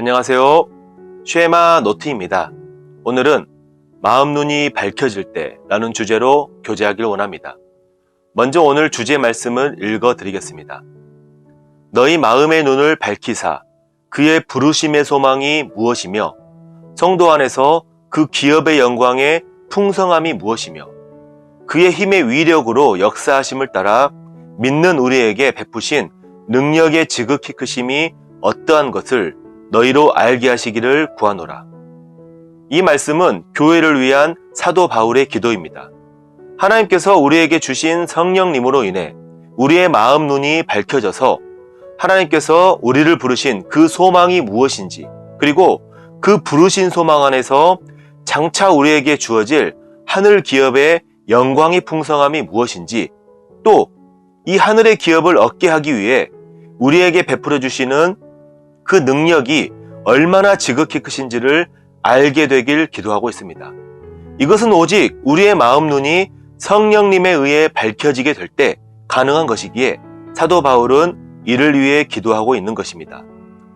안녕하세요. 쉐마 노트입니다. 오늘은 마음 눈이 밝혀질 때 라는 주제로 교제하길 원합니다. 먼저 오늘 주제 말씀을 읽어 드리겠습니다. 너희 마음의 눈을 밝히사 그의 부르심의 소망이 무엇이며 성도 안에서 그 기업의 영광의 풍성함이 무엇이며 그의 힘의 위력으로 역사하심을 따라 믿는 우리에게 베푸신 능력의 지극히 크심이 어떠한 것을 너희로 알게 하시기를 구하노라. 이 말씀은 교회를 위한 사도 바울의 기도입니다. 하나님께서 우리에게 주신 성령님으로 인해 우리의 마음 눈이 밝혀져서 하나님께서 우리를 부르신 그 소망이 무엇인지, 그리고 그 부르신 소망 안에서 장차 우리에게 주어질 하늘 기업의 영광의 풍성함이 무엇인지, 또 이 하늘의 기업을 얻게 하기 위해 우리에게 베풀어 주시는 그 능력이 얼마나 지극히 크신지를 알게 되길 기도하고 있습니다. 이것은 오직 우리의 마음 눈이 성령님에 의해 밝혀지게 될 때 가능한 것이기에 사도 바울은 이를 위해 기도하고 있는 것입니다.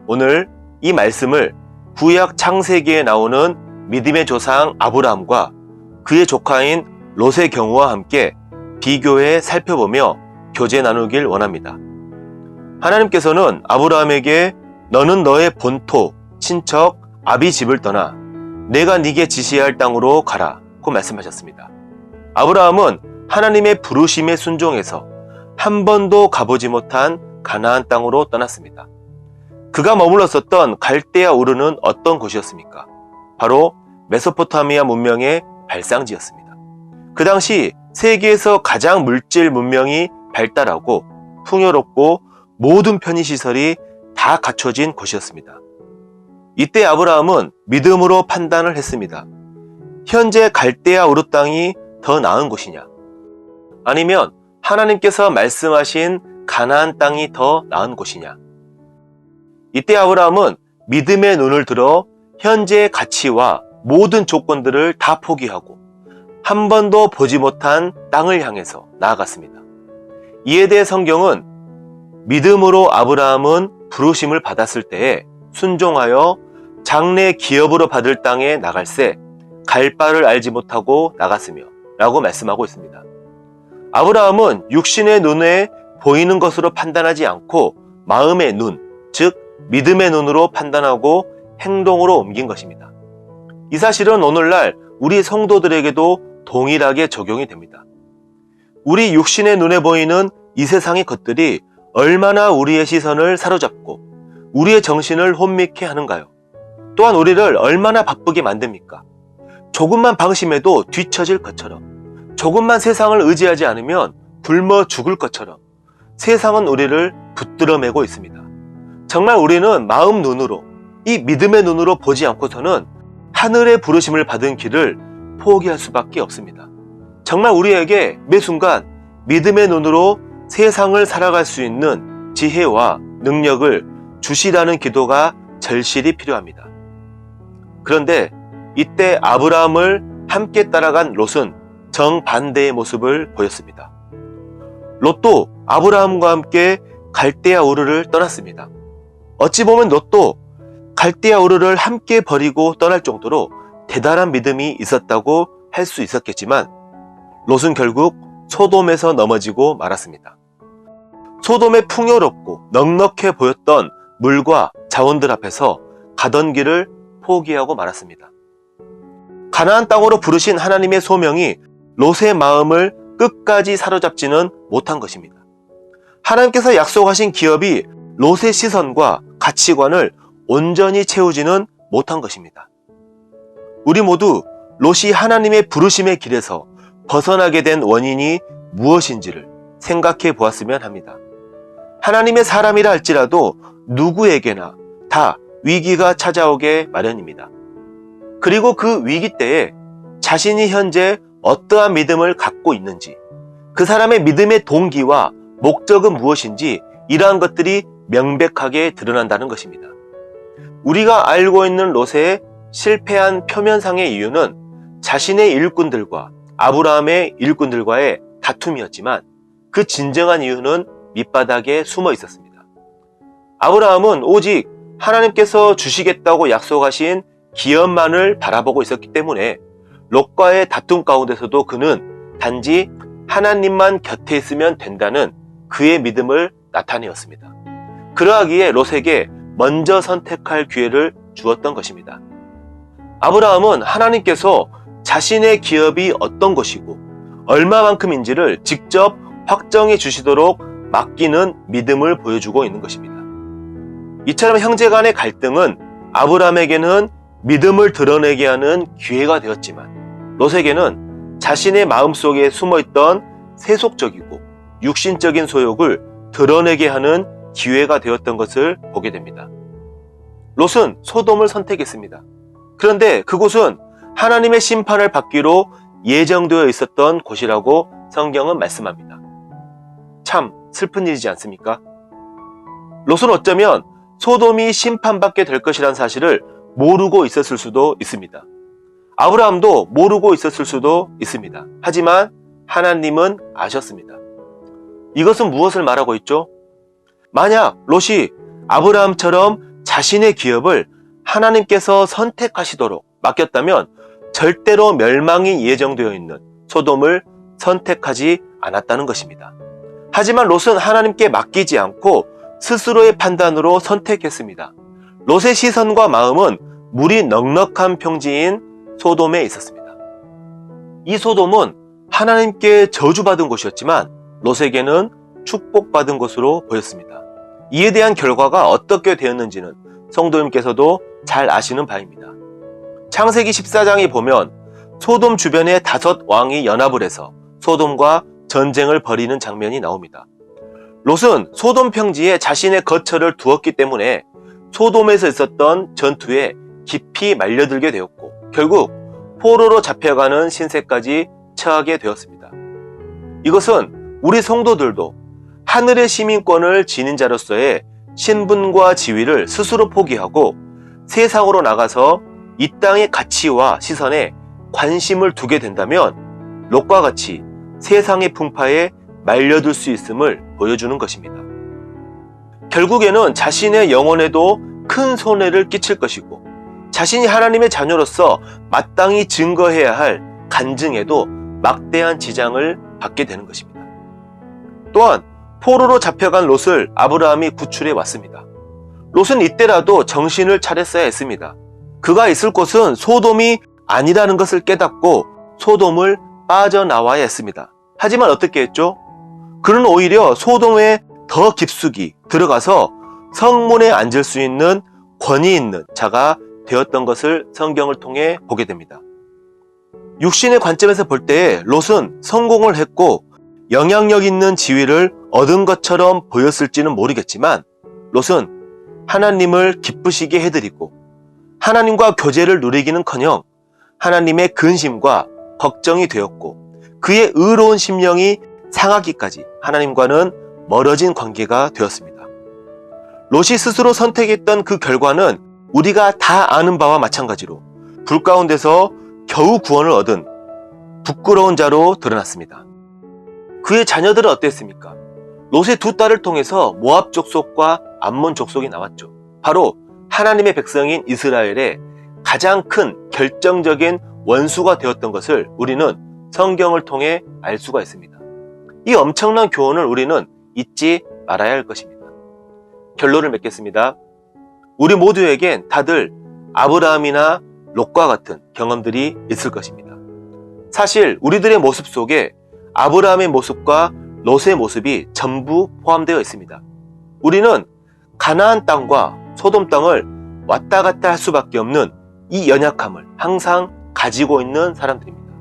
오늘 이 말씀을 구약 창세기에 나오는 믿음의 조상 아브라함과 그의 조카인 롯의 경우와 함께 비교해 살펴보며 교제 나누길 원합니다. 하나님께서는 아브라함에게 너는 너의 본토, 친척, 아비 집을 떠나 내가 네게 지시할 땅으로 가라고 말씀하셨습니다. 아브라함은 하나님의 부르심에 순종해서 한 번도 가보지 못한 가나안 땅으로 떠났습니다. 그가 머물렀었던 갈대아 우르는 어떤 곳이었습니까? 바로 메소포타미아 문명의 발상지였습니다. 그 당시 세계에서 가장 물질 문명이 발달하고 풍요롭고 모든 편의시설이 다 갖춰진 곳이었습니다. 이때 아브라함은 믿음으로 판단을 했습니다. 현재 갈대아 우르 땅이 더 나은 곳이냐? 아니면 하나님께서 말씀하신 가나안 땅이 더 나은 곳이냐? 이때 아브라함은 믿음의 눈을 들어 현재의 가치와 모든 조건들을 다 포기하고 한 번도 보지 못한 땅을 향해서 나아갔습니다. 이에 대해 성경은 믿음으로 아브라함은 부르심을 받았을 때에 순종하여 장래 기업으로 받을 땅에 나갈새 갈 바를 알지 못하고 나갔으며 라고 말씀하고 있습니다. 아브라함은 육신의 눈에 보이는 것으로 판단하지 않고 마음의 눈, 즉 믿음의 눈으로 판단하고 행동으로 옮긴 것입니다. 이 사실은 오늘날 우리 성도들에게도 동일하게 적용이 됩니다. 우리 육신의 눈에 보이는 이 세상의 것들이 얼마나 우리의 시선을 사로잡고 우리의 정신을 혼미케 하는가요? 또한 우리를 얼마나 바쁘게 만듭니까? 조금만 방심해도 뒤처질 것처럼, 조금만 세상을 의지하지 않으면 굶어 죽을 것처럼 세상은 우리를 붙들어 매고 있습니다. 정말 우리는 마음 눈으로, 이 믿음의 눈으로 보지 않고서는 하늘의 부르심을 받은 길을 포기할 수밖에 없습니다. 정말 우리에게 매 순간 믿음의 눈으로 세상을 살아갈 수 있는 지혜와 능력을 주시라는 기도가 절실히 필요합니다. 그런데 이때 아브라함을 함께 따라간 롯은 정반대의 모습을 보였습니다. 롯도 아브라함과 함께 갈대아 우르를 떠났습니다. 어찌 보면 롯도 갈대아 우르를 함께 버리고 떠날 정도로 대단한 믿음이 있었다고 할 수 있었겠지만 롯은 결국 소돔에서 넘어지고 말았습니다. 소돔의 풍요롭고 넉넉해 보였던 물과 자원들 앞에서 가던 길을 포기하고 말았습니다. 가나안 땅으로 부르신 하나님의 소명이 롯의 마음을 끝까지 사로잡지는 못한 것입니다. 하나님께서 약속하신 기업이 롯의 시선과 가치관을 온전히 채우지는 못한 것입니다. 우리 모두 롯이 하나님의 부르심의 길에서 벗어나게 된 원인이 무엇인지를 생각해 보았으면 합니다. 하나님의 사람이라 할지라도 누구에게나 다 위기가 찾아오게 마련입니다. 그리고 그 위기 때에 자신이 현재 어떠한 믿음을 갖고 있는지, 그 사람의 믿음의 동기와 목적은 무엇인지 이러한 것들이 명백하게 드러난다는 것입니다. 우리가 알고 있는 롯의 실패한 표면상의 이유는 자신의 일꾼들과 아브라함의 일꾼들과의 다툼이었지만 그 진정한 이유는 밑바닥에 숨어 있었습니다. 아브라함은 오직 하나님께서 주시겠다고 약속하신 기업만을 바라보고 있었기 때문에 롯과의 다툼 가운데서도 그는 단지 하나님만 곁에 있으면 된다는 그의 믿음을 나타내었습니다. 그러하기에 롯에게 먼저 선택할 기회를 주었던 것입니다. 아브라함은 하나님께서 자신의 기업이 어떤 것이고 얼마만큼인지를 직접 확정해 주시도록 맡기는 믿음을 보여주고 있는 것입니다. 이처럼 형제 간의 갈등은 아브라함에게는 믿음을 드러내게 하는 기회가 되었지만 롯에게는 자신의 마음속에 숨어있던 세속적이고 육신적인 소욕을 드러내게 하는 기회가 되었던 것을 보게 됩니다. 롯은 소돔을 선택했습니다. 그런데 그곳은 하나님의 심판을 받기로 예정되어 있었던 곳이라고 성경은 말씀합니다. 참 슬픈 일이지 않습니까? 롯은 어쩌면 소돔이 심판받게 될 것이라는 사실을 모르고 있었을 수도 있습니다. 아브라함도 모르고 있었을 수도 있습니다. 하지만 하나님은 아셨습니다. 이것은 무엇을 말하고 있죠? 만약 롯이 아브라함처럼 자신의 기업을 하나님께서 선택하시도록 맡겼다면 절대로 멸망이 예정되어 있는 소돔을 선택하지 않았다는 것입니다. 하지만 롯은 하나님께 맡기지 않고 스스로의 판단으로 선택했습니다. 롯의 시선과 마음은 물이 넉넉한 평지인 소돔에 있었습니다. 이 소돔은 하나님께 저주받은 곳이었지만 롯에게는 축복받은 곳으로 보였습니다. 이에 대한 결과가 어떻게 되었는지는 성도님께서도 잘 아시는 바입니다. 창세기 14장에 보면 소돔 주변에 5 왕이 연합을 해서 소돔과 전쟁을 벌이는 장면이 나옵니다. 롯은 소돔 평지에 자신의 거처를 두었기 때문에 소돔에서 있었던 전투에 깊이 말려들게 되었고 결국 포로로 잡혀가는 신세까지 처하게 되었습니다. 이것은 우리 성도들도 하늘의 시민권을 지닌 자로서의 신분과 지위를 스스로 포기하고 세상으로 나가서 이 땅의 가치와 시선에 관심을 두게 된다면 롯과 같이 세상의 풍파에 말려들 수 있음을 보여주는 것입니다. 결국에는 자신의 영혼에도 큰 손해를 끼칠 것이고 자신이 하나님의 자녀로서 마땅히 증거해야 할 간증에도 막대한 지장을 받게 되는 것입니다. 또한 포로로 잡혀간 롯을 아브라함이 구출해 왔습니다. 롯은 이때라도 정신을 차렸어야 했습니다. 그가 있을 곳은 소돔이 아니라는 것을 깨닫고 소돔을 빠져나와야 했습니다. 하지만 어떻게 했죠? 그는 오히려 소돔에 더 깊숙이 들어가서 성문에 앉을 수 있는 권위 있는 자가 되었던 것을 성경을 통해 보게 됩니다. 육신의 관점에서 볼 때에 롯은 성공을 했고 영향력 있는 지위를 얻은 것처럼 보였을지는 모르겠지만 롯은 하나님을 기쁘시게 해드리고 하나님과 교제를 누리기는커녕 하나님의 근심과 걱정이 되었고 그의 의로운 심령이 상하기까지 하나님과는 멀어진 관계가 되었습니다. 롯이 스스로 선택했던 그 결과는 우리가 다 아는 바와 마찬가지로 불 가운데서 겨우 구원을 얻은 부끄러운 자로 드러났습니다. 그의 자녀들은 어땠습니까? 롯의 2 딸을 통해서 모압 족속과 암몬 족속이 나왔죠. 바로 하나님의 백성인 이스라엘의 가장 큰 결정적인 원수가 되었던 것을 우리는 성경을 통해 알 수가 있습니다. 이 엄청난 교훈을 우리는 잊지 말아야 할 것입니다. 결론을 맺겠습니다. 우리 모두에겐 다들 아브라함이나 롯과 같은 경험들이 있을 것입니다. 사실 우리들의 모습 속에 아브라함의 모습과 롯의 모습이 전부 포함되어 있습니다. 우리는 가나안 땅과 소돔 땅을 왔다 갔다 할 수밖에 없는 이 연약함을 항상 가지고 있는 사람들입니다.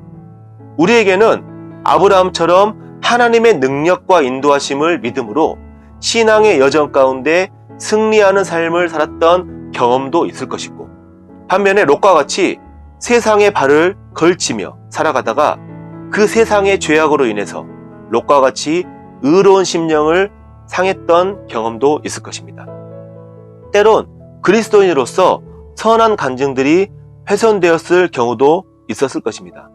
우리에게는 아브라함처럼 하나님의 능력과 인도하심을 믿음으로 신앙의 여정 가운데 승리하는 삶을 살았던 경험도 있을 것이고 반면에 롯과 같이 세상의 발을 걸치며 살아가다가 그 세상의 죄악으로 인해서 롯과 같이 의로운 심령을 상했던 경험도 있을 것입니다. 때론 그리스도인으로서 선한 간증들이 훼손되었을 경우도 있었을 것입니다.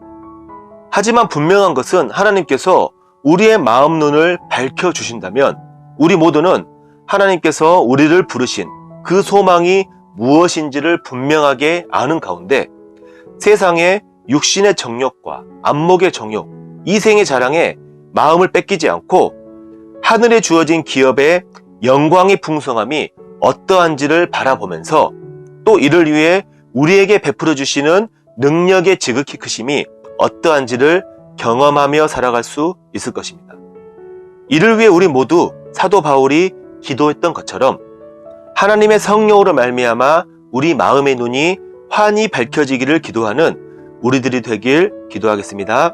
하지만 분명한 것은 하나님께서 우리의 마음 눈을 밝혀주신다면 우리 모두는 하나님께서 우리를 부르신 그 소망이 무엇인지를 분명하게 아는 가운데 세상의 육신의 정욕과 안목의 정욕, 이생의 자랑에 마음을 뺏기지 않고 하늘에 주어진 기업의 영광의 풍성함이 어떠한지를 바라보면서 또 이를 위해 우리에게 베풀어 주시는 능력의 지극히 크심이 어떠한지를 경험하며 살아갈 수 있을 것입니다. 이를 위해 우리 모두 사도 바울이 기도했던 것처럼 하나님의 성령으로 말미암아 우리 마음의 눈이 환히 밝혀지기를 기도하는 우리들이 되길 기도하겠습니다.